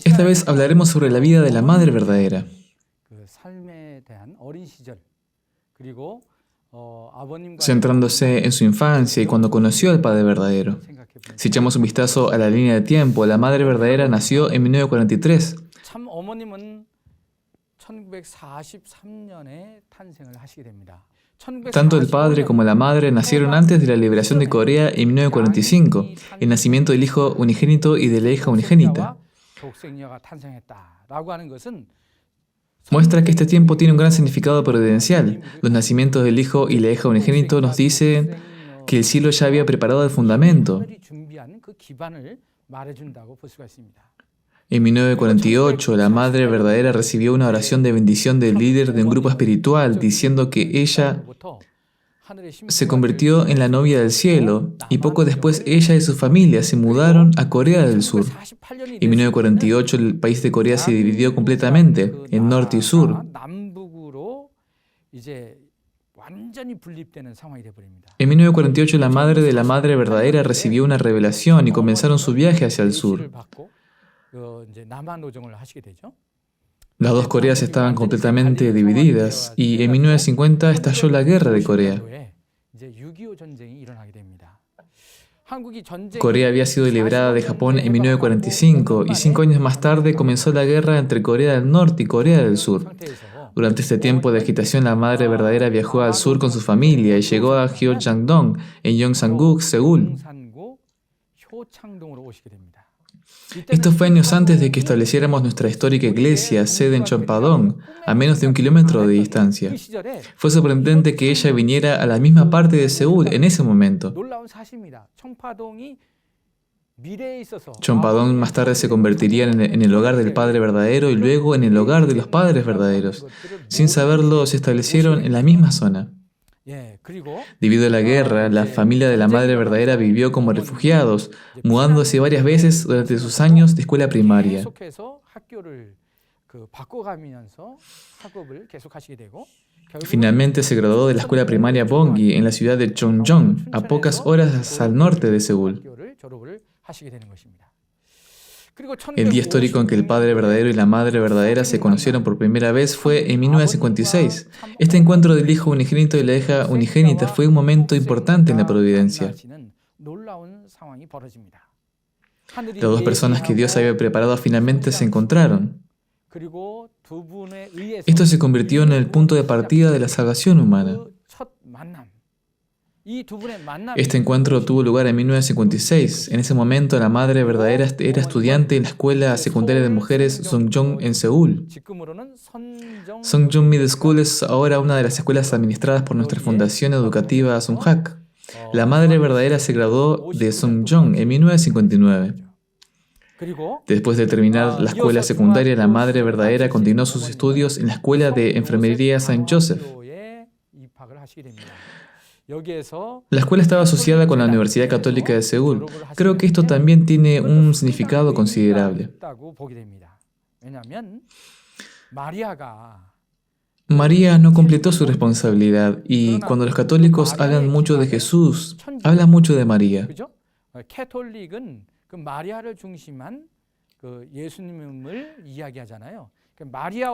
Esta vez hablaremos sobre la vida de la Madre verdadera. Centrándose en su infancia y cuando conoció al Padre verdadero. Si echamos un vistazo a la línea de tiempo, la Madre verdadera nació en 1943. Tanto el padre como la madre nacieron antes de la liberación de Corea en 1945, el nacimiento del hijo unigénito y de la hija unigénita. Muestra que este tiempo tiene un gran significado providencial. Los nacimientos del hijo y la hija unigénito nos dicen que el cielo ya había preparado el fundamento. En 1948, la Madre verdadera recibió una oración de bendición del líder de un grupo espiritual, diciendo que ella se convirtió en la novia del cielo, y poco después ella y su familia se mudaron a Corea del Sur. En 1948, el país de Corea se dividió completamente en norte y sur. En 1948, la madre de la Madre verdadera recibió una revelación y comenzaron su viaje hacia el sur. Las dos Coreas estaban completamente divididas y en 1950 estalló la Guerra de Corea. Corea había sido liberada de Japón en 1945 y 5 años más tarde comenzó la guerra entre Corea del Norte y Corea del Sur. Durante este tiempo de agitación, la Madre verdadera viajó al sur con su familia y llegó a Gyeongsang-dong, en Yongsan-gu, Seúl. Esto fue años antes de que estableciéramos nuestra histórica iglesia, sede en Chonpadong, a menos de 1 kilómetro de distancia. Fue sorprendente que ella viniera a la misma parte de Seúl en ese momento. Chonpadong más tarde se convertiría en el hogar del Padre verdadero y luego en el hogar de los Padres verdaderos. Sin saberlo, se establecieron en la misma zona. Debido a la guerra, la familia de la Madre verdadera vivió como refugiados, mudándose varias veces durante sus años de escuela primaria. Finalmente se graduó de la escuela primaria Bongi en la ciudad de Chongjong, a pocas horas al norte de Seúl. El día histórico en que el Padre verdadero y la Madre verdadera se conocieron por primera vez fue en 1956. Este encuentro del Hijo unigénito y la hija unigénita fue un momento importante en la providencia. Las dos personas que Dios había preparado finalmente se encontraron. Esto se convirtió en el punto de partida de la salvación humana. Este encuentro tuvo lugar en 1956. En ese momento, la Madre verdadera era estudiante en la escuela secundaria de mujeres Songjong en Seúl. Songjong Middle School es ahora una de las escuelas administradas por nuestra fundación educativa Songhak. La Madre verdadera se graduó de Songjong en 1959. Después de terminar la escuela secundaria, la Madre verdadera continuó sus estudios en la escuela de enfermería St. Joseph. La escuela estaba asociada con la Universidad Católica de Seúl. Creo que esto también tiene un significado considerable. María no completó su responsabilidad y cuando los católicos hablan mucho de Jesús, hablan mucho de María.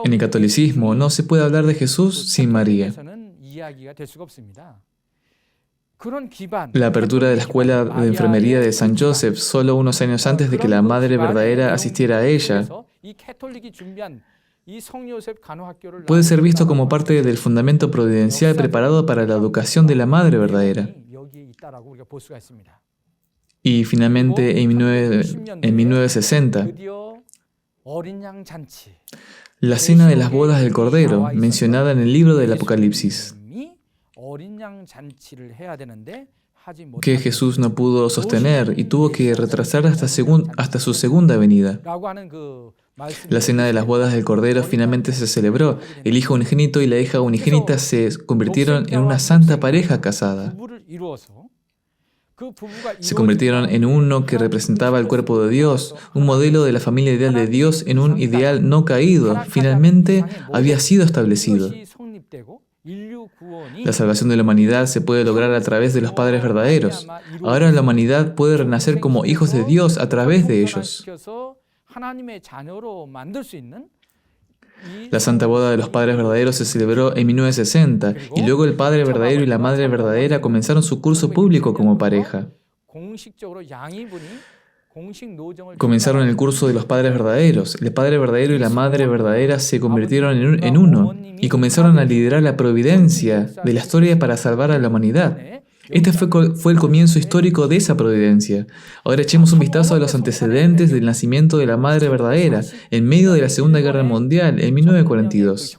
En el catolicismo no se puede hablar de Jesús sin María. La apertura de la escuela de enfermería de San Joseph solo unos años antes de que la Madre verdadera asistiera a ella puede ser visto como parte del fundamento providencial preparado para la educación de la Madre verdadera. Y finalmente, en 1960, la cena de las bodas del Cordero, mencionada en el libro del Apocalipsis, que Jesús no pudo sostener y tuvo que retrasar hasta su segunda venida. La cena de las bodas del Cordero finalmente se celebró. El Hijo unigénito y la hija unigénita se convirtieron en una santa pareja casada. Se convirtieron en uno que representaba el cuerpo de Dios, un modelo de la familia ideal de Dios en un ideal no caído. Finalmente había sido establecido. La salvación de la humanidad se puede lograr a través de los padres verdaderos. Ahora la humanidad puede renacer como hijos de Dios a través de ellos. La Santa Boda de los Padres Verdaderos se celebró en 1960 y luego el Padre Verdadero y la Madre Verdadera comenzaron su curso público como pareja. Comenzaron el curso de los Padres Verdaderos. El Padre Verdadero y la Madre Verdadera se convirtieron en uno y comenzaron a liderar la providencia de la historia para salvar a la humanidad. Este fue el comienzo histórico de esa providencia. Ahora echemos un vistazo a los antecedentes del nacimiento de la Madre Verdadera en medio de la Segunda Guerra Mundial en 1942.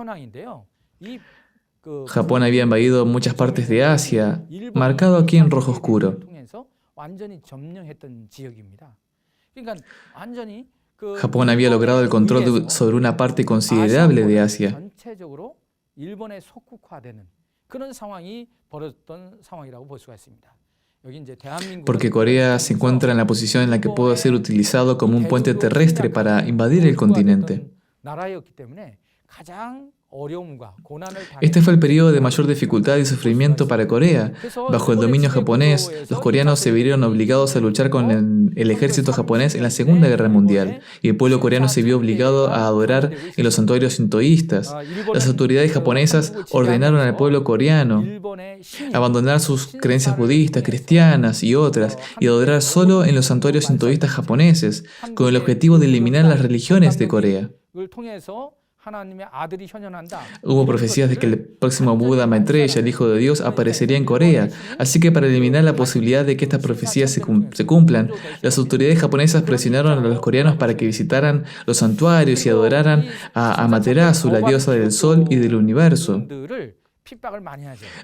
Japón había invadido muchas partes de Asia, marcado aquí en rojo oscuro. Japón había logrado el control sobre una parte considerable de Asia. Porque Corea se encuentra en la posición en la que puede ser utilizado como un puente terrestre para invadir el continente. Este fue el periodo de mayor dificultad y sufrimiento para Corea. Bajo el dominio japonés, los coreanos se vieron obligados a luchar con el ejército japonés en la Segunda Guerra Mundial, y el pueblo coreano se vio obligado a adorar en los santuarios sintoístas. Las autoridades japonesas ordenaron al pueblo coreano abandonar sus creencias budistas, cristianas y otras, y adorar solo en los santuarios sintoístas japoneses, con el objetivo de eliminar las religiones de Corea. Hubo profecías de que el próximo Buda Maitreya, el Hijo de Dios, aparecería en Corea, así que para eliminar la posibilidad de que estas profecías se cumplan, las autoridades japonesas presionaron a los coreanos para que visitaran los santuarios y adoraran a Amaterasu, la diosa del sol y del universo.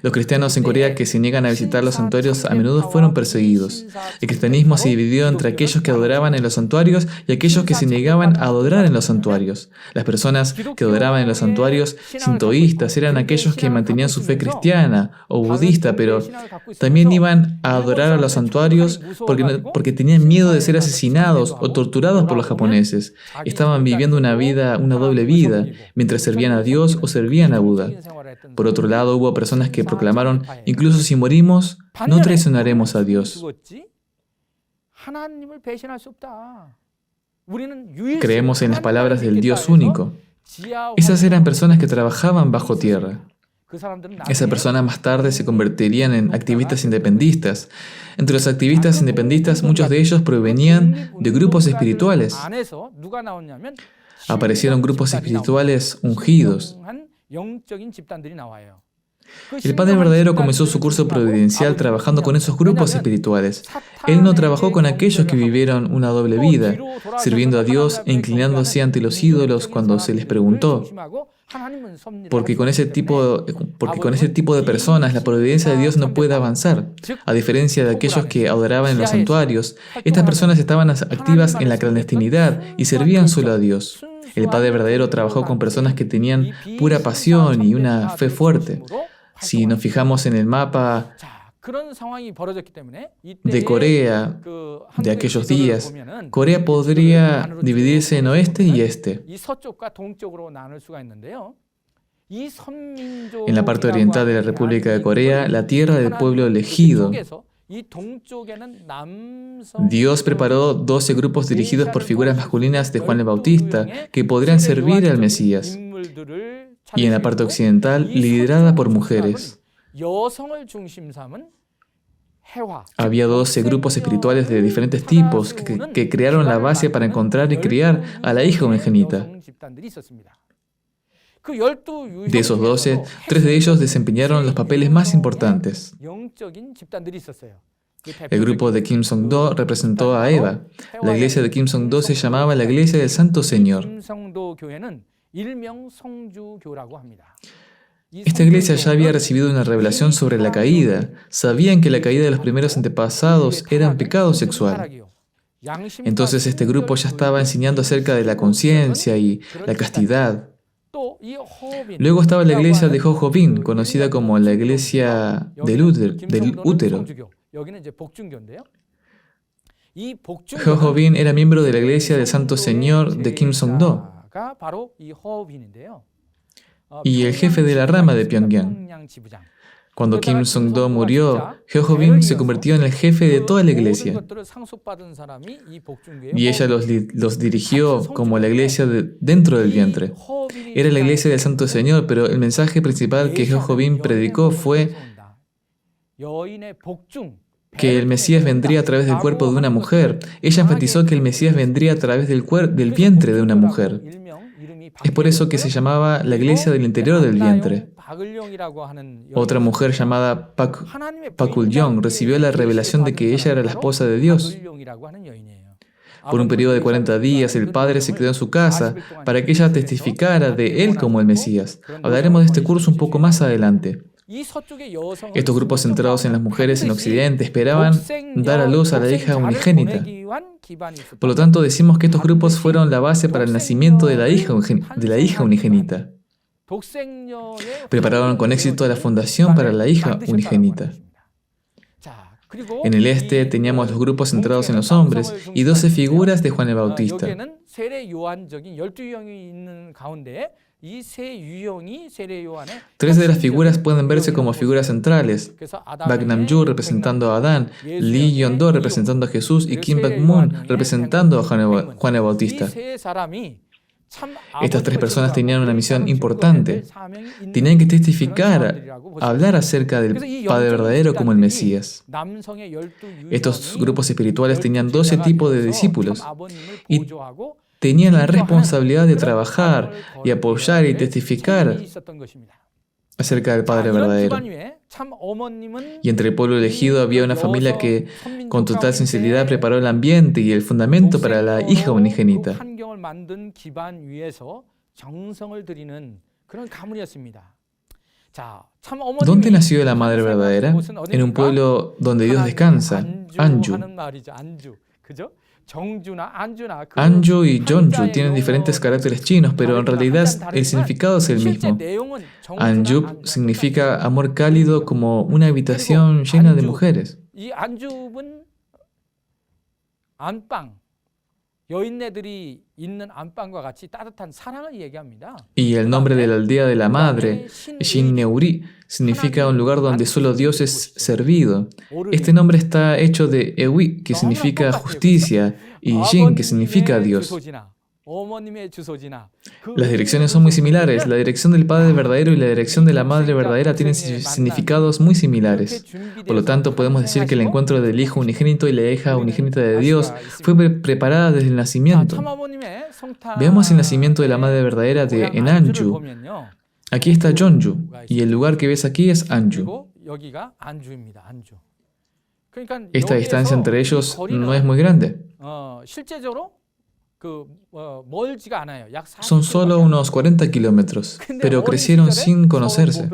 Los cristianos en Corea que se niegan a visitar los santuarios a menudo fueron perseguidos. El cristianismo se dividió entre aquellos que adoraban en los santuarios y aquellos que se negaban a adorar en los santuarios. Las personas que adoraban en los santuarios sintoístas eran aquellos que mantenían su fe cristiana o budista, pero también iban a adorar a los santuarios porque tenían miedo de ser asesinados o torturados por los japoneses. Estaban viviendo una doble vida, mientras servían a Dios o servían a Buda. Por otro lado, hubo personas que proclamaron, incluso si morimos, no traicionaremos a Dios. Creemos en las palabras del Dios único. Esas eran personas que trabajaban bajo tierra. Esas personas más tarde se convertirían en activistas independistas. Entre los activistas independistas, muchos de ellos provenían de grupos espirituales. Aparecieron grupos espirituales ungidos. El Padre Verdadero comenzó su curso providencial trabajando con esos grupos espirituales. Él no trabajó con aquellos que vivieron una doble vida, sirviendo a Dios e inclinándose ante los ídolos cuando se les preguntó. Porque con ese tipo de personas la providencia de Dios no puede avanzar. A diferencia de aquellos que adoraban en los santuarios, estas personas estaban activas en la clandestinidad y servían solo a Dios. El Padre Verdadero trabajó con personas que tenían pura pasión y una fe fuerte. Si nos fijamos en el mapa de Corea de aquellos días, Corea podría dividirse en oeste y este. En la parte oriental de la República de Corea, la tierra del pueblo elegido. Dios preparó 12 grupos dirigidos por figuras masculinas de Juan el Bautista que podrían servir al Mesías. Y en la parte occidental, liderada por mujeres. Había 12 grupos espirituales de diferentes tipos que crearon la base para encontrar y criar a la hija unigénita. De esos 12, 3 de ellos desempeñaron los papeles más importantes. El grupo de Kim Song-do representó a Eva. La iglesia de Kim Song-do se llamaba la Iglesia del Santo Señor. Esta iglesia ya había recibido una revelación sobre la caída. Sabían que la caída de los primeros antepasados era un pecado sexual. Entonces este grupo ya estaba enseñando acerca de la conciencia y la castidad. Luego estaba la iglesia de Ho Ho Bin, conocida como la iglesia del útero. Ho Ho Bin era miembro de la iglesia del Santo Señor de Kim Song-do y el jefe de la rama de Pyongyang. Cuando Kim Sung-do murió, Heo Ho-bin se convirtió en el jefe de toda la iglesia. Y ella los dirigió como la iglesia dentro del vientre. Era la iglesia del Santo Señor, pero el mensaje principal que Heo Ho-bin predicó fue que el Mesías vendría a través del cuerpo de una mujer. Ella enfatizó que el Mesías vendría a través del vientre de una mujer. Es por eso que se llamaba la iglesia del interior del vientre. Otra mujer llamada Pak Ul-yong recibió la revelación de que ella era la esposa de Dios. Por un periodo de 40 días, el padre se quedó en su casa para que ella testificara de él como el Mesías. Hablaremos de este curso un poco más adelante. Estos grupos centrados en las mujeres en Occidente esperaban dar a luz a la hija unigénita. Por lo tanto, decimos que estos grupos fueron la base para el nacimiento de la hija unigénita. Prepararon con éxito la fundación para la hija unigénita. En el este teníamos los grupos centrados en los hombres y 12 figuras de Juan el Bautista. Tres de las figuras pueden verse como figuras centrales: Bak Nam-yu representando a Adán, Lee Yeon-do representando a Jesús y Kim Bak-moon representando a Juan el Bautista. Estas tres personas tenían una misión importante. Tenían que testificar, hablar acerca del Padre verdadero como el Mesías. Estos grupos espirituales tenían 12 tipos de discípulos y tenían la responsabilidad de trabajar y apoyar y testificar acerca del Padre verdadero. Y entre el pueblo elegido había una familia que con total sinceridad preparó el ambiente y el fundamento para la hija unigénita. ¿Dónde nació la Madre verdadera? En un pueblo donde Dios descansa, Anju. Anju y Jeonju tienen diferentes caracteres chinos, pero en realidad el significado es el mismo. Anju significa amor cálido, como una habitación llena de mujeres. Y el nombre de la aldea de la madre, Shin-neuri, significa un lugar donde solo Dios es servido. Este nombre está hecho de Ewi, que significa justicia, y Jin, que significa Dios. Las direcciones son muy similares. La dirección del Padre verdadero y la dirección de la Madre verdadera tienen significados muy similares. Por lo tanto, podemos decir que el encuentro del Hijo unigénito y la hija unigénita de Dios fue preparada desde el nacimiento. Veamos el nacimiento de la Madre verdadera en Anju. Aquí está Jeonju, y el lugar que ves aquí es Anju. Esta distancia entre ellos no es muy grande. Son solo unos 40 kilómetros, pero crecieron sin conocerse.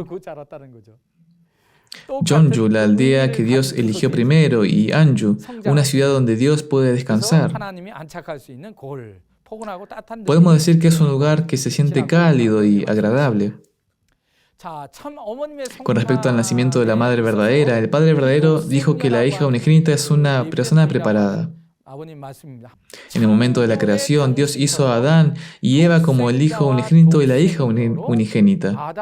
Jeonju, la aldea que Dios eligió primero, y Anju, una ciudad donde Dios puede descansar. Podemos decir que es un lugar que se siente cálido y agradable. Con respecto al nacimiento de la Madre verdadera, el Padre verdadero dijo que la hija unigénita es una persona preparada. En el momento de la creación, Dios hizo a Adán y Eva como el hijo unigénito y la hija unigénita.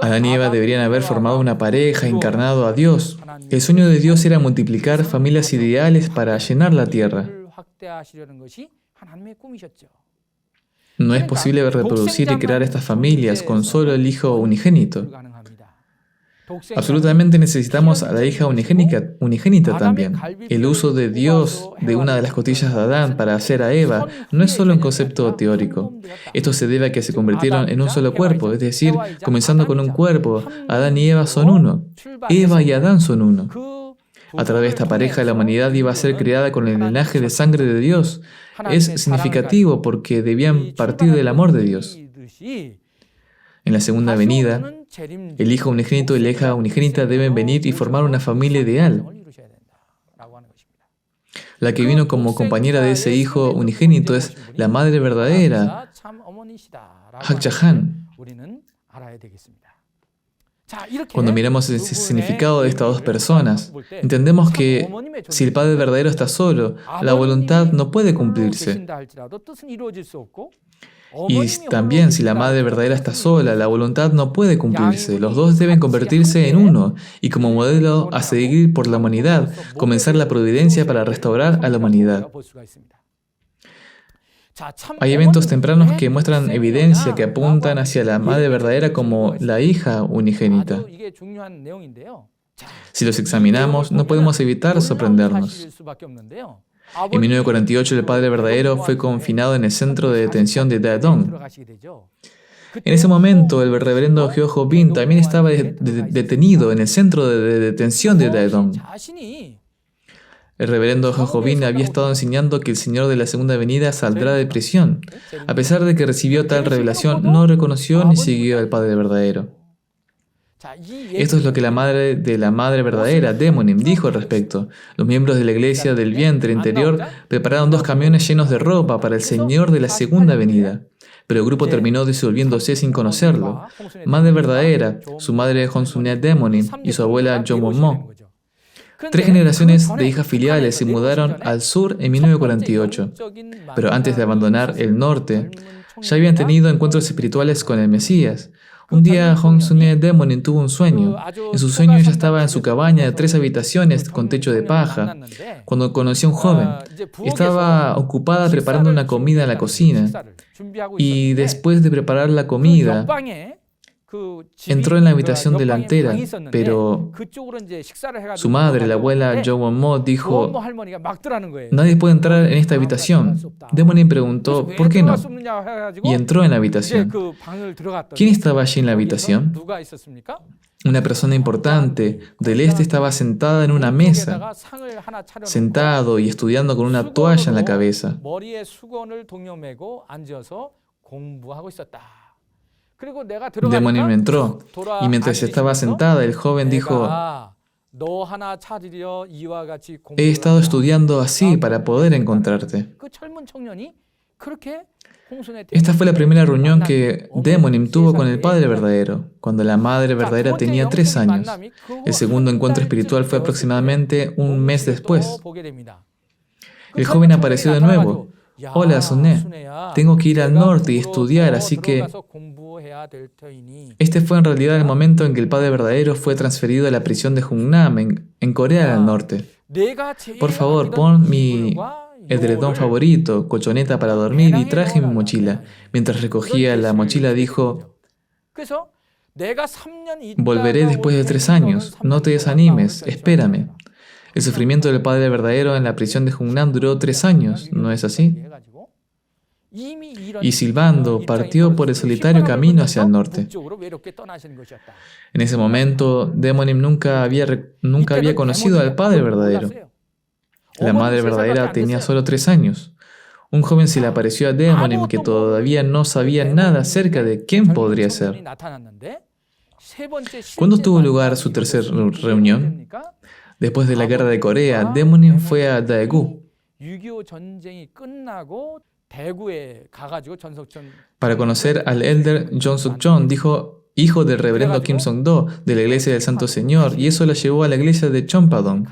Adán y Eva deberían haber formado una pareja, encarnado a Dios. El sueño de Dios era multiplicar familias ideales para llenar la tierra. No es posible reproducir y crear estas familias con solo el hijo unigénito. Absolutamente necesitamos a la hija unigénita también. El uso de Dios de una de las costillas de Adán para hacer a Eva no es solo un concepto teórico. Esto se debe a que se convirtieron en un solo cuerpo, es decir, comenzando con un cuerpo, Adán y Eva son uno. Eva y Adán son uno. A través de esta pareja, la humanidad iba a ser creada con el linaje de sangre de Dios. Es significativo porque debían partir del amor de Dios. En la segunda venida, el hijo unigénito y la hija unigénita deben venir y formar una familia ideal. La que vino como compañera de ese hijo unigénito es la Madre verdadera, Hakjahan. Cuando miramos el significado de estas dos personas, entendemos que si el Padre verdadero está solo, la voluntad no puede cumplirse. Y también si la madre verdadera está sola, la voluntad no puede cumplirse. Los dos deben convertirse en uno y como modelo a seguir por la humanidad, comenzar la providencia para restaurar a la humanidad. Hay eventos tempranos que muestran evidencia que apuntan hacia la madre verdadera como la hija unigénita. Si los examinamos, no podemos evitar sorprendernos. En 1948 el padre verdadero fue confinado en el centro de detención de Daedong. En ese momento el reverendo Hyo-jo Bin también estaba detenido en el centro de detención de Daedong. El reverendo Hyo-jo Bin había estado enseñando que el Señor de la Segunda Venida saldrá de prisión. A pesar de que recibió tal revelación, no reconoció ni siguió al padre verdadero. Esto es lo que la madre de la madre verdadera, Daemonim, dijo al respecto. Los miembros de la iglesia del vientre interior prepararon 2 camiones llenos de ropa para el Señor de la Segunda Venida. Pero el grupo terminó disolviéndose sin conocerlo. Madre verdadera, su madre Honsune Daemonim y su abuela Jongwon-mo. 3 generaciones de hijas filiales se mudaron al sur en 1948. Pero antes de abandonar el norte, ya habían tenido encuentros espirituales con el Mesías. Un día Honsune Daemonim tuvo un sueño. En su sueño ella estaba en su cabaña de 3 habitaciones con techo de paja, cuando conoció a un joven. Estaba ocupada preparando una comida en la cocina. Y después de preparar la comida, entró en la habitación delantera, pero su madre, la abuela Jongwon-mo, dijo: nadie puede entrar en esta habitación. Daemonim preguntó: ¿por qué no? Y entró en la habitación. ¿Quién estaba allí en la habitación? Una persona importante del este estaba sentada en una mesa, sentado y estudiando con una toalla en la cabeza. Daemonim entró, y mientras estaba sentada, el joven dijo: he estado estudiando así para poder encontrarte. Esta fue la primera reunión que Daemonim tuvo con el Padre verdadero, cuando la Madre verdadera tenía 3 años. El segundo encuentro espiritual fue aproximadamente un mes después. El joven apareció de nuevo. Hola, Sunne. Tengo que ir al norte y estudiar, así que... Este fue en realidad el momento en que el Padre verdadero fue transferido a la prisión de Hungnam, en Corea del Norte. Por favor, pon mi edredón favorito, colchoneta para dormir y traje mi mochila. Mientras recogía la mochila dijo: volveré después de 3 años, no te desanimes, espérame. El sufrimiento del Padre verdadero en la prisión de Hungnam duró 3 años, ¿no es así? Y silbando, partió por el solitario camino hacia el norte. En ese momento, Daemonim nunca había conocido al Padre verdadero. La Madre verdadera tenía solo 3 años. Un joven se le apareció a Daemonim que todavía no sabía nada acerca de quién podría ser. ¿Cuándo tuvo lugar su tercera reunión? Después de la guerra de Corea, Daemonim fue a Daegu para conocer al elder Jong Suk-chon, hijo del reverendo Kim Song-do de la iglesia del Santo Señor, y eso la llevó a la iglesia de Chonpadong.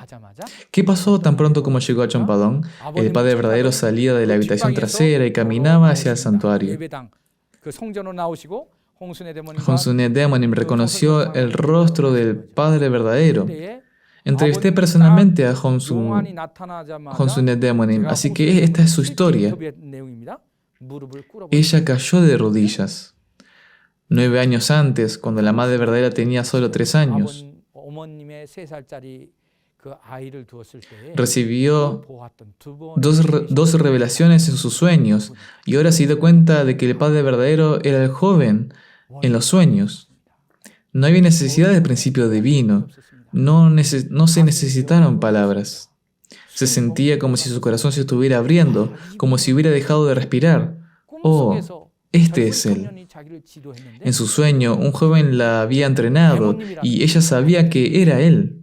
¿Qué pasó tan pronto como llegó a Chonpadong? El Padre verdadero salía de la habitación trasera y caminaba hacia el santuario. Honsune Daemonim reconoció el rostro del Padre verdadero. Entrevisté personalmente a Honsune Daemonim, así que esta es su historia. Ella cayó de rodillas. 9 años antes, cuando la Madre verdadera tenía solo 3 años, recibió dos revelaciones en sus sueños y ahora se dio cuenta de que el Padre verdadero era el joven en los sueños. No había necesidad del principio divino. No se necesitaron palabras. Se sentía como si su corazón se estuviera abriendo, como si hubiera dejado de respirar. Oh, este es él. En su sueño, un joven la había entrenado y ella sabía que era él.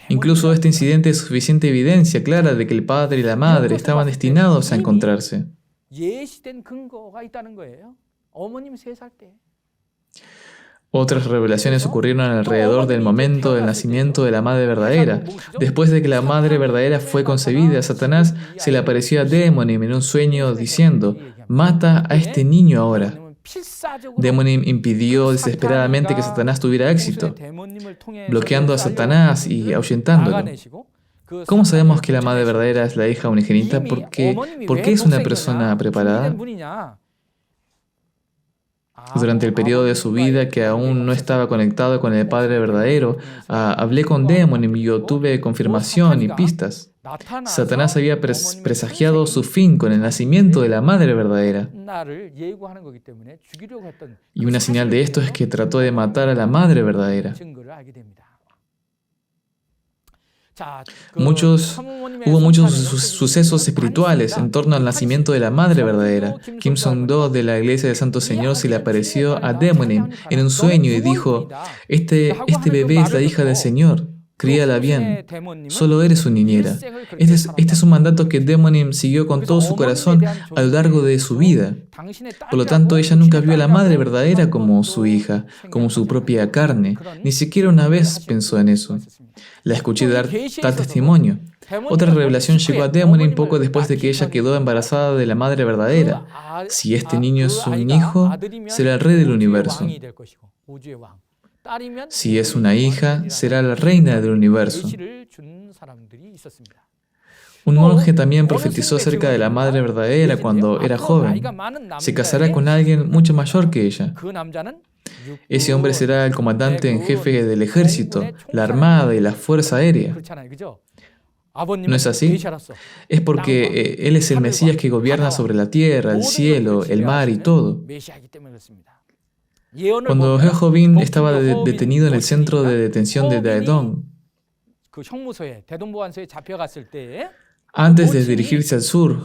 Incluso este incidente es suficiente evidencia clara de que el padre y la madre estaban destinados a encontrarse. Otras revelaciones ocurrieron alrededor del momento del nacimiento de la Madre verdadera. Después de que la Madre verdadera fue concebida, Satanás se le apareció a Daemonim en un sueño diciendo: Mata a este niño ahora. Demonim impidió desesperadamente que Satanás tuviera éxito, bloqueando a Satanás y ahuyentándolo. ¿Cómo sabemos que la madre verdadera es la hija unigénita? Porque es una persona preparada. Durante el periodo de su vida que aún no estaba conectado con el Padre verdadero, hablé con Demonim y yo tuve confirmación y pistas. Satanás había presagiado su fin con el nacimiento de la Madre verdadera. Y una señal de esto es que trató de matar a la Madre verdadera. Hubo muchos sucesos espirituales en torno al nacimiento de la Madre verdadera. Kim Song-do de la Iglesia del Santo Señor se le apareció a Demonim en un sueño y dijo: este bebé es la hija del Señor, críala bien, solo eres su niñera. Este es un mandato que Demonim siguió con todo su corazón a lo largo de su vida. Por lo tanto, ella nunca vio a la Madre verdadera como su hija, como su propia carne. Ni siquiera una vez pensó en eso. La escuché dar tal testimonio. Otra revelación llegó a Demonim poco después de que ella quedó embarazada de la Madre verdadera. Si este niño es un hijo, será el rey del universo. Si es una hija, será la reina del universo. Un monje también profetizó acerca de la Madre verdadera cuando era joven. Se casará con alguien mucho mayor que ella. Ese hombre será el comandante en jefe del ejército, la armada y la fuerza aérea. ¿No es así? Es porque Él es el Mesías que gobierna sobre la tierra, el cielo, el mar y todo. Cuando Jehobin estaba detenido en el centro de detención de Daedong, antes de dirigirse al sur,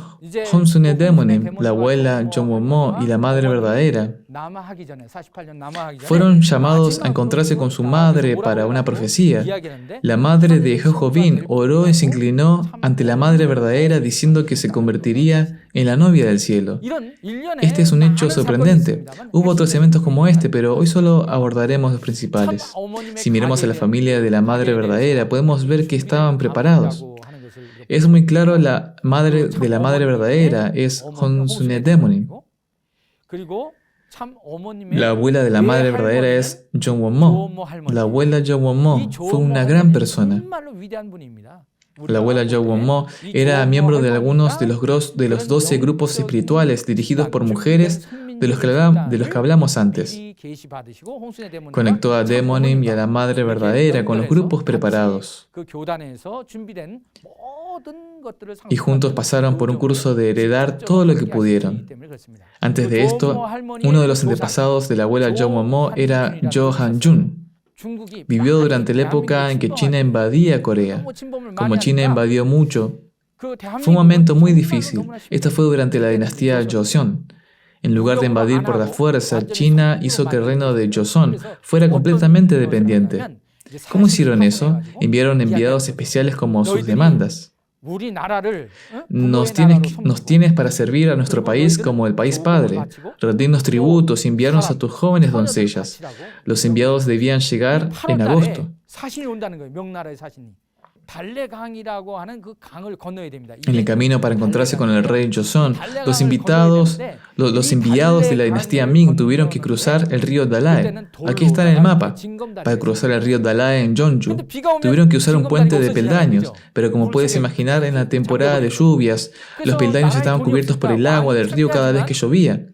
Homsune Demonim, la abuela Jongwon-mo y la madre verdadera fueron llamados a encontrarse con su madre para una profecía. La madre de Jehobin oró y se inclinó ante la madre verdadera diciendo que se convertiría en la novia del cielo. Este es un hecho sorprendente. Hubo otros eventos como este, pero hoy solo abordaremos los principales. Si miramos a la familia de la madre verdadera, podemos ver que estaban preparados. Es muy claro, la madre de la madre verdadera es Homsune Demonim. La abuela de la madre verdadera es Jongwon-mo. La abuela Jongwon-mo fue una gran persona. La abuela Jongwon-mo era miembro de algunos de los 12 grupos espirituales dirigidos por mujeres de los que hablamos antes. Conectó a Demonim y a la Madre verdadera con los grupos preparados. Y juntos pasaron por un curso de heredar todo lo que pudieron. Antes de esto, uno de los antepasados de la abuela Jongwon-mo era Jo Han-jun. Vivió durante la época en que China invadía Corea. Como China invadió mucho, fue un momento muy difícil. Esto fue durante la dinastía Joseon. En lugar de invadir por la fuerza, China hizo que el reino de Joseon fuera completamente dependiente. ¿Cómo hicieron eso? Enviaron enviados especiales como sus demandas. Nos tienes para servir a nuestro país como el país padre, rendirnos tributos y enviarnos a tus jóvenes doncellas. Los enviados debían llegar en agosto. En el camino para encontrarse con el rey Joseon, los enviados de la dinastía Ming tuvieron que cruzar el río Dalae. Aquí está en el mapa. Para cruzar el río Dalae en Jeonju, tuvieron que usar un puente de peldaños, pero como puedes imaginar, en la temporada de lluvias, los peldaños estaban cubiertos por el agua del río cada vez que llovía.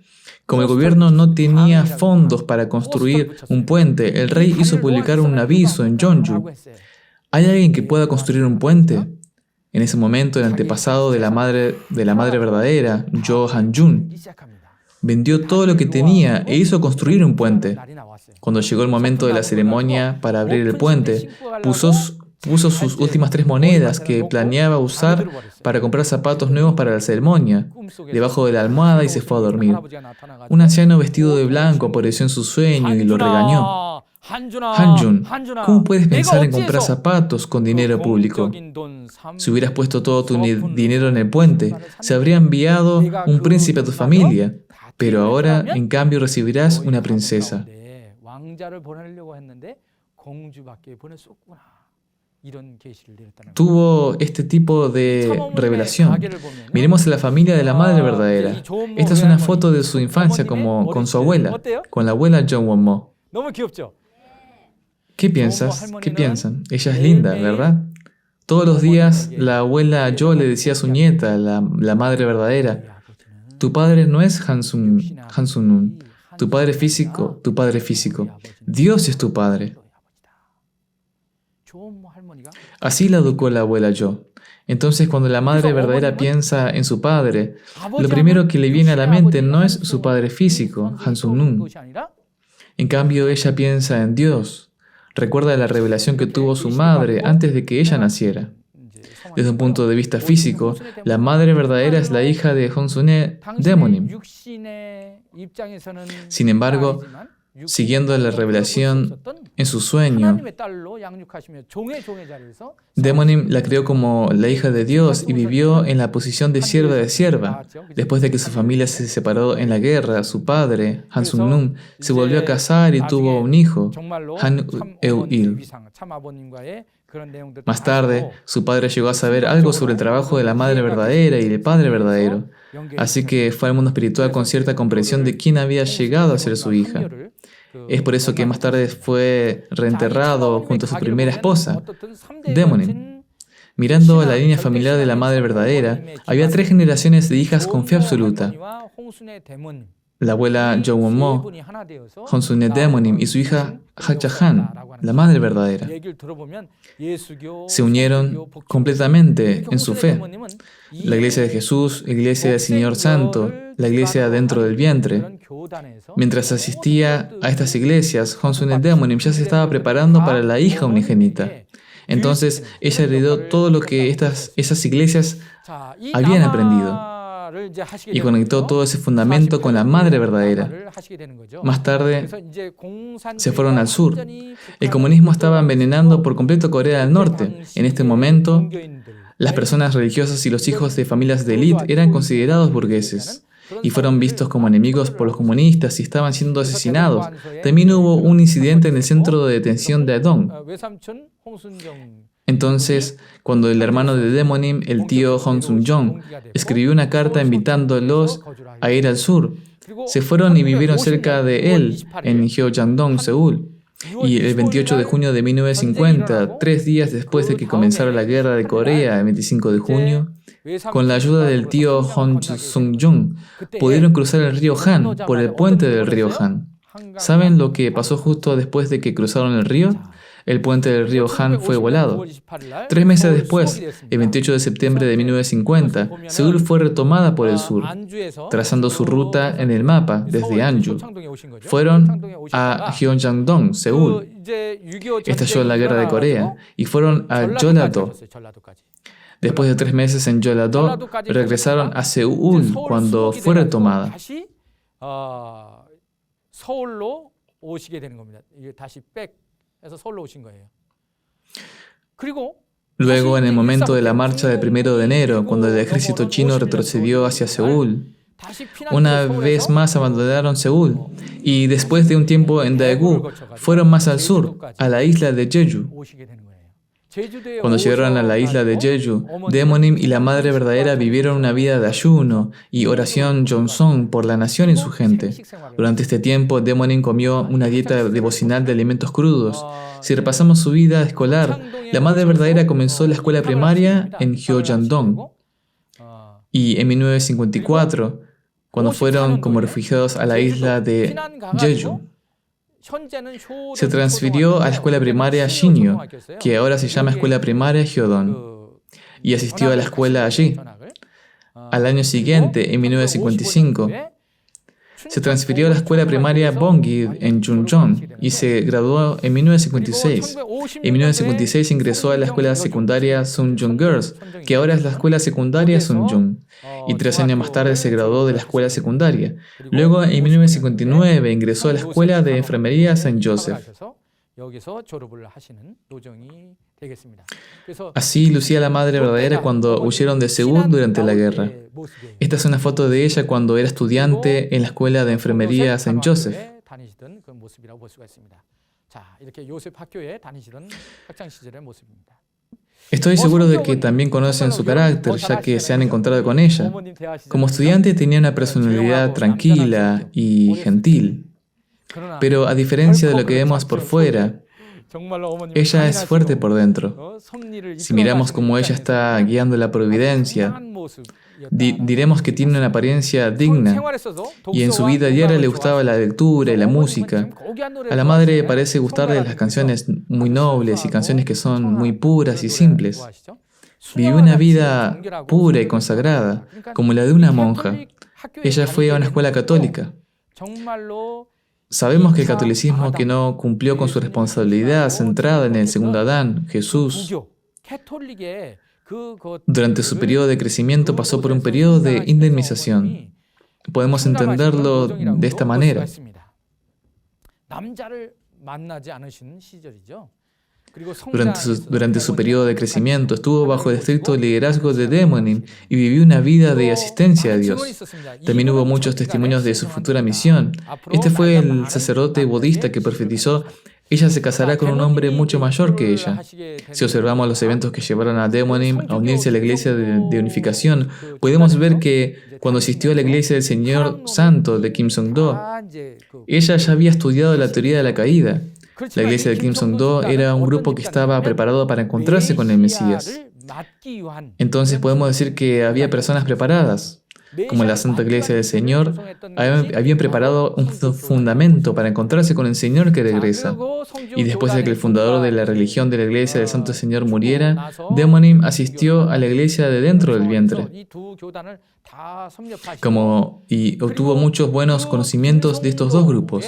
Como el gobierno no tenía fondos para construir un puente, el rey hizo publicar un aviso en Jeonju. ¿Hay alguien que pueda construir un puente? En ese momento, el antepasado de la madre verdadera, Jo Han-jun, vendió todo lo que tenía e hizo construir un puente. Cuando llegó el momento de la ceremonia para abrir el puente, puso sus últimas 3 monedas que planeaba usar para comprar zapatos nuevos para la ceremonia, debajo de la almohada y se fue a dormir. Un anciano vestido de blanco apareció en su sueño y lo regañó. Han-jun, ¿cómo puedes pensar en comprar zapatos con dinero público? Si hubieras puesto todo tu dinero en el puente, se habría enviado un príncipe a tu familia, pero ahora, en cambio, recibirás una princesa. tuvo este tipo de revelación. Miremos a la familia de la madre verdadera. Esta es una foto de su infancia con su abuela, con la abuela Jongwon-mo. ¿Qué piensas? ¿Qué piensan? Ella es linda, ¿verdad? Todos los días la abuela Jo le decía a su nieta, la madre verdadera, tu padre no es Han Sun-un, tu padre físico, tu padre físico. Dios es tu padre. Así la educó la abuela Jo. Entonces, cuando la madre verdadera piensa en su padre, lo primero que le viene a la mente no es su padre físico, Han-sun-un. En cambio, ella piensa en Dios. Recuerda la revelación que tuvo su madre antes de que ella naciera. Desde un punto de vista físico, la madre verdadera es la hija de Honsune Daemonim. Sin embargo, siguiendo la revelación en su sueño, Daemonim la creó como la hija de Dios y vivió en la posición de sierva. Después de que su familia se separó en la guerra, su padre, Han Sun-num, se volvió a casar y tuvo un hijo, Han Eu-il. Más tarde, su padre llegó a saber algo sobre el trabajo de la madre verdadera y del padre verdadero, así que fue al mundo espiritual con cierta comprensión de quién había llegado a ser su hija. Es por eso que más tarde fue reenterrado junto a su primera esposa, Daemonim. Mirando la línea familiar de la madre verdadera, había 3 generaciones de hijas con fe absoluta. La abuela Jongwon-mo, Honsune Daemonim y su hija Hakcha-han, la madre verdadera. Se unieron completamente en su fe. La iglesia de Jesús, la iglesia del Señor Santo, la iglesia dentro del vientre. Mientras asistía a estas iglesias, Honsune Daemonim ya se estaba preparando para la hija unigénita. Entonces, ella heredó todo lo que esas iglesias habían aprendido y conectó todo ese fundamento con la madre verdadera. Más tarde, se fueron al sur. El comunismo estaba envenenando por completo Corea del Norte. En este momento, las personas religiosas y los hijos de familias de élite eran considerados burgueses y fueron vistos como enemigos por los comunistas y estaban siendo asesinados. También hubo un incidente en el centro de detención de Adong. Entonces, cuando el hermano de Daemonim, el tío Hong Sun-jong, escribió una carta invitándolos a ir al sur, se fueron y vivieron cerca de él, en Gyeongsang-dong, Seúl. Y el 28 de junio de 1950, 3 días después de que comenzara la guerra de Corea, el 25 de junio, con la ayuda del tío Hong Sung-jung, pudieron cruzar el río Han por el puente del río Han. ¿Saben lo que pasó justo después de que cruzaron el río? El puente del río Han fue volado. 3 meses después, el 28 de septiembre de 1950, Seúl fue retomada por el sur, trazando su ruta en el mapa desde Anju. Fueron a Gyeongsang-dong, Seúl. Estalló la guerra de Corea y fueron a Jeollado. Después de 3 meses en Jeollado, regresaron a Seúl cuando fue retomada. Luego, en el momento de la marcha del 1 de enero, cuando el ejército chino retrocedió hacia Seúl, una vez más abandonaron Seúl y después de un tiempo en Daegu, fueron más al sur, a la isla de Jeju. Cuando llegaron a la isla de Jeju, Daemonim y la madre verdadera vivieron una vida de ayuno y oración Joseon por la nación y su gente. Durante este tiempo, Daemonim comió una dieta devocional de alimentos crudos. Si repasamos su vida escolar, la madre verdadera comenzó la escuela primaria en Gyeongsang-dong. Y en 1954, cuando fueron como refugiados a la isla de Jeju, se transfirió a la escuela primaria Shinyo, que ahora se llama Escuela Primaria Hyodong, y asistió a la escuela allí. Al año siguiente, en 1955, se transfirió a la escuela primaria Bongid en Juncheon y se graduó en 1956. En 1956 ingresó a la escuela secundaria Sunjung Girls, que ahora es la escuela secundaria Sunjung, y 3 años más tarde se graduó de la escuela secundaria. Luego, en 1959, ingresó a la escuela de enfermería Saint Joseph. Así lucía la madre verdadera cuando huyeron de Seúl durante la guerra. Esta es una foto de ella cuando era estudiante en la escuela de enfermería Saint Joseph. Estoy seguro de que también conocen su carácter, ya que se han encontrado con ella. Como estudiante tenía una personalidad tranquila y gentil, pero a diferencia de lo que vemos por fuera, ella es fuerte por dentro. Si miramos cómo ella está guiando la providencia, diremos que tiene una apariencia digna y en su vida diaria le gustaba la lectura y la música. A la madre parece gustarle las canciones muy nobles y canciones que son muy puras y simples. Vivió una vida pura y consagrada, como la de una monja. Ella fue a una escuela católica. Sabemos que el catolicismo que no cumplió con su responsabilidad centrada en el segundo Adán, Jesús, durante su periodo de crecimiento pasó por un periodo de indemnización. Podemos entenderlo de esta manera. Durante su periodo de crecimiento estuvo bajo el estricto liderazgo de Daemonim y vivió una vida de asistencia a Dios. También hubo muchos testimonios de su futura misión. Este fue el sacerdote budista que profetizó: ella se casará con un hombre mucho mayor que ella. Si observamos los eventos que llevaron a Daemonim a unirse a la iglesia de unificación, podemos ver que cuando asistió a la iglesia del Señor Santo de Kim Song-do, ella ya había estudiado la teoría de la caída. La iglesia de Kim Song-do era un grupo que estaba preparado para encontrarse con el Mesías. Entonces podemos decir que había personas preparadas, como la Santa Iglesia del Señor, habían preparado un fundamento para encontrarse con el Señor que regresa. Y después de que el fundador de la religión de la Iglesia del Santo Señor muriera, Daemonim asistió a la iglesia de dentro del vientre, y obtuvo muchos buenos conocimientos de estos dos grupos.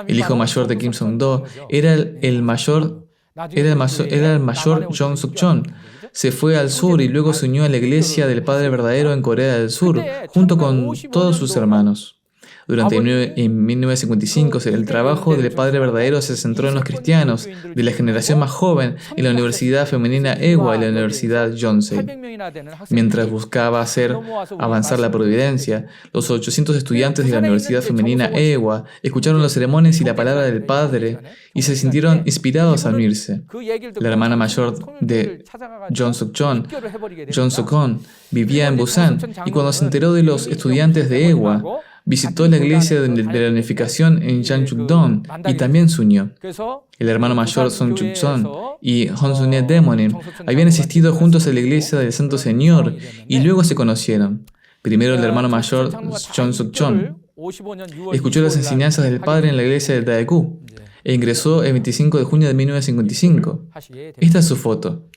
El hijo mayor de Kim Song-do era el mayor Jong Suk-chon. Se fue al sur y luego se unió a la iglesia del Padre Verdadero en Corea del Sur, junto con todos sus hermanos. En 1955, el trabajo del Padre Verdadero se centró en los cristianos de la generación más joven en la Universidad Femenina Ewha y la Universidad Yonsei. Mientras buscaba hacer avanzar la providencia, los 800 estudiantes de la Universidad Femenina Ewha escucharon las ceremonias y la palabra del Padre y se sintieron inspirados a unirse. La hermana mayor de Jong Suk-chon, Jong Suk-hon, vivía en Busan y cuando se enteró de los estudiantes de Ewha, visitó la iglesia de la unificación en Janchuk-dong y también se unió. El hermano mayor Song Chuk-son y Honsune Daemonim habían asistido juntos a la iglesia del Santo Señor y luego se conocieron. Primero el hermano mayor Jong Suk-chon escuchó las enseñanzas del padre en la iglesia de Daegu e ingresó el 25 de junio de 1955. Esta es su foto.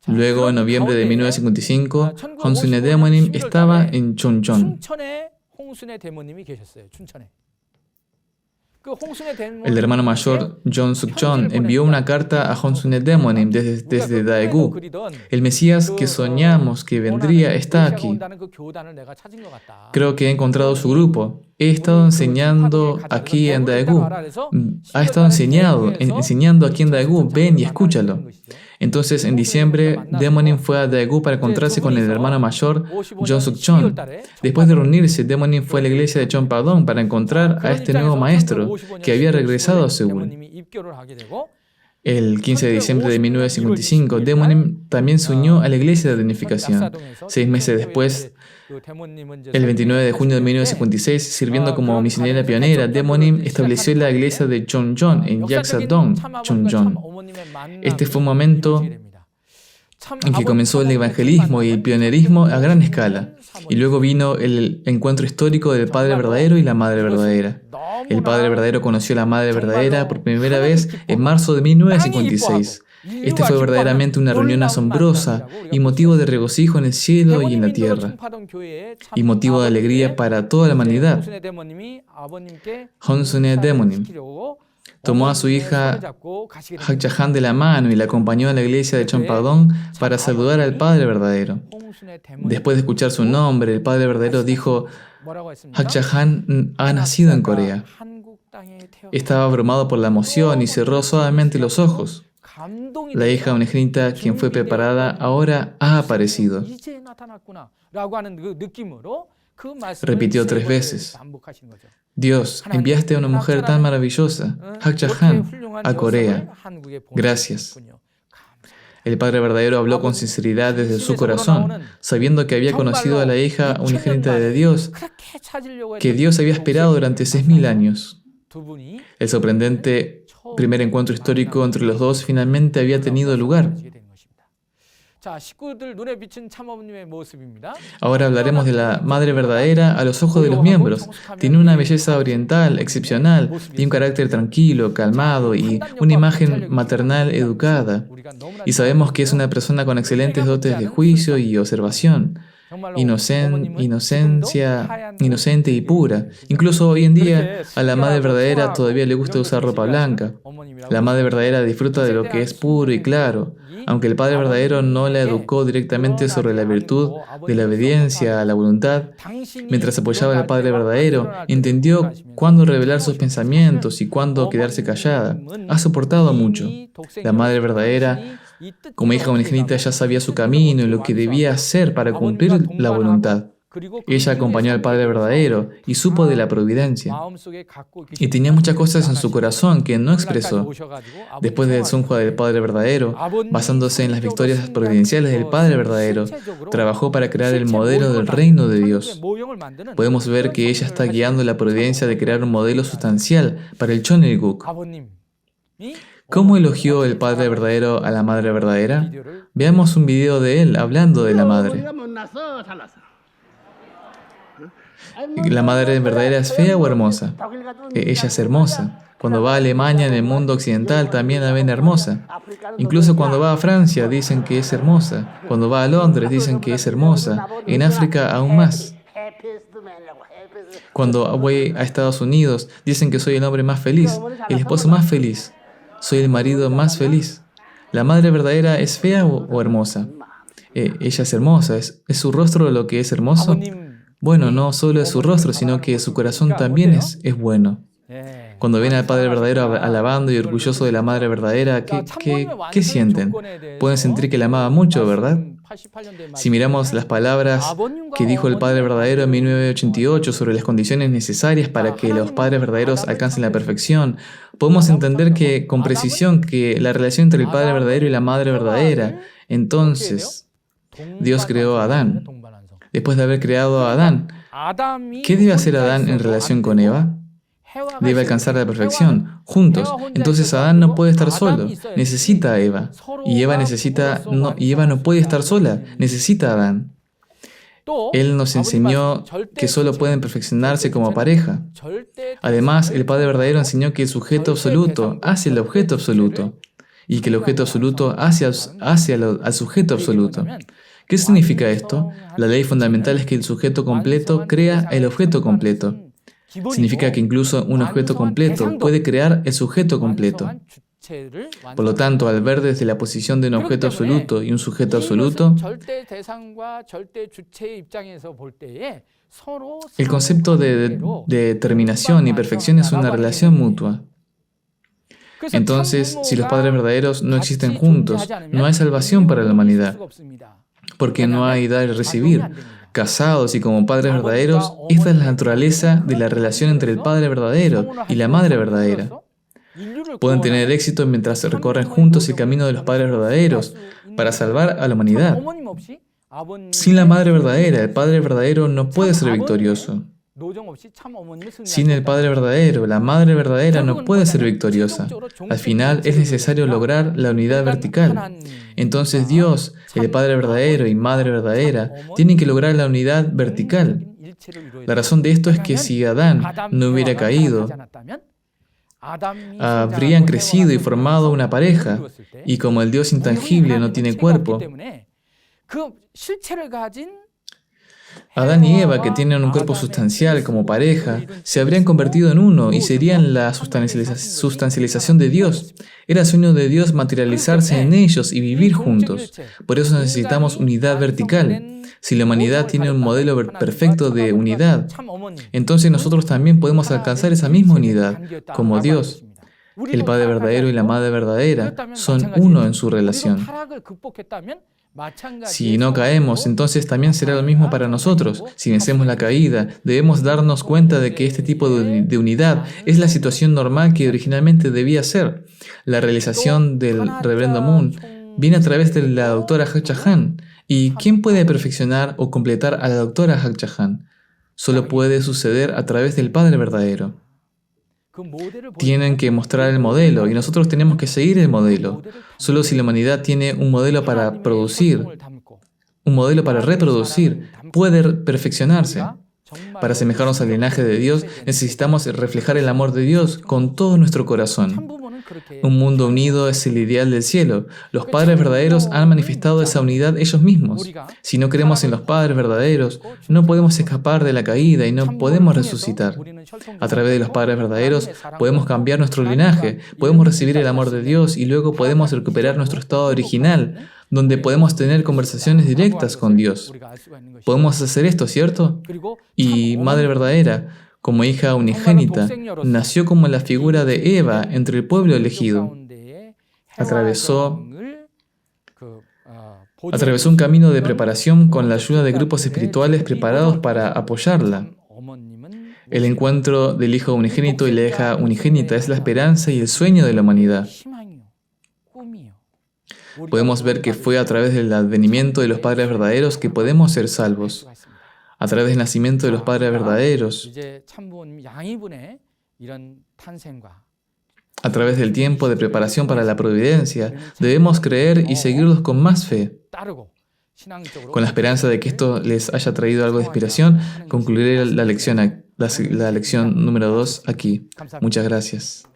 Luego, en noviembre de 1955, Honsune Daemonim estaba en Chuncheon. El hermano mayor, Jong Suk-chon, envió una carta a Honsune Daemonim desde Daegu. El Mesías que soñamos que vendría está aquí. Creo que he encontrado su grupo. He estado enseñando aquí en Daegu. Ha estado enseñando aquí en Daegu. Ven y escúchalo. Entonces, en diciembre, Daemonim fue a Daegu para encontrarse con el hermano mayor, Jong Suk-chon. Después de reunirse, Daemonim fue a la iglesia de Chonpadong para encontrar a este nuevo maestro que había regresado a Seúl. El 15 de diciembre de 1955, Daemonim también se unió a la iglesia de unificación. 6 meses después, el 29 de junio de 1956, sirviendo como misionera pionera, Daemonim estableció la iglesia de Chonjeon en Yaksa-dong, Chonjeon. Este fue un momento en que comenzó el evangelismo y el pionerismo a gran escala. Y luego vino el encuentro histórico del Padre Verdadero y la Madre Verdadera. El Padre Verdadero conoció a la Madre Verdadera por primera vez en marzo de 1956. Este fue verdaderamente una reunión asombrosa y motivo de regocijo en el cielo y en la tierra, y motivo de alegría para toda la humanidad. Honsune Daemonim tomó a su hija Hakcha-han de la mano y la acompañó a la iglesia de Chonpadong para saludar al Padre Verdadero. Después de escuchar su nombre, el Padre Verdadero dijo: Hakcha-han ha nacido en Corea. Estaba abrumado por la emoción y cerró suavemente los ojos. La hija unigénita, quien fue preparada, ahora ha aparecido. Repitió 3 veces: Dios, enviaste a una mujer tan maravillosa, Hakcha-han, a Corea. Gracias. El Padre verdadero habló con sinceridad desde su corazón, sabiendo que había conocido a la hija unigénita de Dios, que Dios había esperado durante 6.000 años. El sorprendente primer encuentro histórico entre los dos finalmente había tenido lugar. Ahora hablaremos de la Madre verdadera a los ojos de los miembros. Tiene una belleza oriental excepcional, tiene un carácter tranquilo, calmado y una imagen maternal educada. Y sabemos que es una persona con excelentes dotes de juicio y observación, inocente y pura. Incluso hoy en día a la Madre verdadera todavía le gusta usar ropa blanca. La Madre verdadera disfruta de lo que es puro y claro. Aunque el Padre verdadero no la educó directamente sobre la virtud de la obediencia a la voluntad, mientras apoyaba al Padre verdadero, entendió cuándo revelar sus pensamientos y cuándo quedarse callada. Ha soportado mucho. La Madre verdadera, como hija unigénita, ya sabía su camino y lo que debía hacer para cumplir la voluntad. Ella acompañó al Padre verdadero y supo de la providencia. Y tenía muchas cosas en su corazón que no expresó. Después del Sunja del Padre verdadero, basándose en las victorias providenciales del Padre verdadero, trabajó para crear el modelo del reino de Dios. Podemos ver que ella está guiando la providencia de crear un modelo sustancial para el Chonilguk. ¿Cómo elogió el Padre verdadero a la Madre verdadera? Veamos un video de él hablando de la Madre. ¿La Madre verdadera es fea o hermosa? Ella es hermosa. Cuando va a Alemania, en el mundo occidental, también la ven hermosa. Incluso cuando va a Francia, dicen que es hermosa. Cuando va a Londres, dicen que es hermosa. En África, aún más. Cuando voy a Estados Unidos, dicen que soy el hombre más feliz, el esposo más feliz. Soy el marido más feliz. ¿La Madre verdadera es fea o hermosa? Ella es hermosa. ¿Es su rostro lo que es hermoso? Bueno, no solo es su rostro, sino que su corazón también es bueno. Cuando ven al Padre verdadero alabando y orgulloso de la Madre verdadera, ¿qué sienten? Pueden sentir que la amaba mucho, ¿verdad? Si miramos las palabras que dijo el Padre verdadero en 1988 sobre las condiciones necesarias para que los padres verdaderos alcancen la perfección, podemos entender con precisión que la relación entre el Padre verdadero y la Madre verdadera. Entonces, Dios creó a Adán. Después de haber creado a Adán, ¿qué debe hacer Adán en relación con Eva? Debe alcanzar la perfección, juntos. Entonces Adán no puede estar solo, necesita a Eva. Y Eva no puede estar sola, necesita a Adán. Él nos enseñó que solo pueden perfeccionarse como pareja. Además, el Padre verdadero enseñó que el sujeto absoluto hace el objeto absoluto y que el objeto absoluto hace al sujeto absoluto. ¿Qué significa esto? La ley fundamental es que el sujeto completo crea el objeto completo. Significa que incluso un objeto completo puede crear el sujeto completo. Por lo tanto, al ver desde la posición de un objeto absoluto y un sujeto absoluto, el concepto de determinación y perfección es una relación mutua. Entonces, si los padres verdaderos no existen juntos, no hay salvación para la humanidad, porque no hay dar y recibir. Casados y como padres verdaderos, esta es la naturaleza de la relación entre el Padre verdadero y la Madre verdadera. Pueden tener éxito mientras recorren juntos el camino de los padres verdaderos para salvar a la humanidad. Sin la Madre verdadera, el Padre verdadero no puede ser victorioso. Sin el Padre verdadero, la Madre verdadera no puede ser victoriosa. Al final es necesario lograr la unidad vertical. Entonces Dios, el Padre verdadero y Madre verdadera, tienen que lograr la unidad vertical. La razón de esto es que si Adán no hubiera caído, habrían crecido y formado una pareja, y como el Dios intangible no tiene cuerpo, Adán y Eva, que tienen un cuerpo sustancial como pareja, se habrían convertido en uno y serían la sustancialización de Dios. Era sueño de Dios materializarse en ellos y vivir juntos. Por eso necesitamos unidad vertical. Si la humanidad tiene un modelo perfecto de unidad, entonces nosotros también podemos alcanzar esa misma unidad, como Dios. El Padre verdadero y la Madre verdadera son uno en su relación. Si no caemos, entonces también será lo mismo para nosotros. Si vencemos la caída, debemos darnos cuenta de que este tipo de unidad es la situación normal que originalmente debía ser. La realización del Reverendo Moon viene a través de la doctora Hak Ja Han. ¿Y quién puede perfeccionar o completar a la doctora Hak Ja Han? Solo puede suceder a través del Padre verdadero. Tienen que mostrar el modelo y nosotros tenemos que seguir el modelo. Solo si la humanidad tiene un modelo para producir, un modelo para reproducir, puede perfeccionarse. Para asemejarnos al linaje de Dios, necesitamos reflejar el amor de Dios con todo nuestro corazón. Un mundo unido es el ideal del cielo. Los padres verdaderos han manifestado esa unidad ellos mismos. Si no creemos en los padres verdaderos, no podemos escapar de la caída y no podemos resucitar. A través de los padres verdaderos podemos cambiar nuestro linaje, podemos recibir el amor de Dios y luego podemos recuperar nuestro estado original, donde podemos tener conversaciones directas con Dios. Podemos hacer esto, ¿cierto? Y Madre verdadera, como hija unigénita, nació como la figura de Eva entre el pueblo elegido. Atravesó un camino de preparación con la ayuda de grupos espirituales preparados para apoyarla. El encuentro del Hijo unigénito y la hija unigénita es la esperanza y el sueño de la humanidad. Podemos ver que fue a través del advenimiento de los padres verdaderos que podemos ser salvos. A través del nacimiento de los padres verdaderos, a través del tiempo de preparación para la providencia, debemos creer y seguirlos con más fe. Con la esperanza de que esto les haya traído algo de inspiración, concluiré la lección número 2 aquí. Muchas gracias.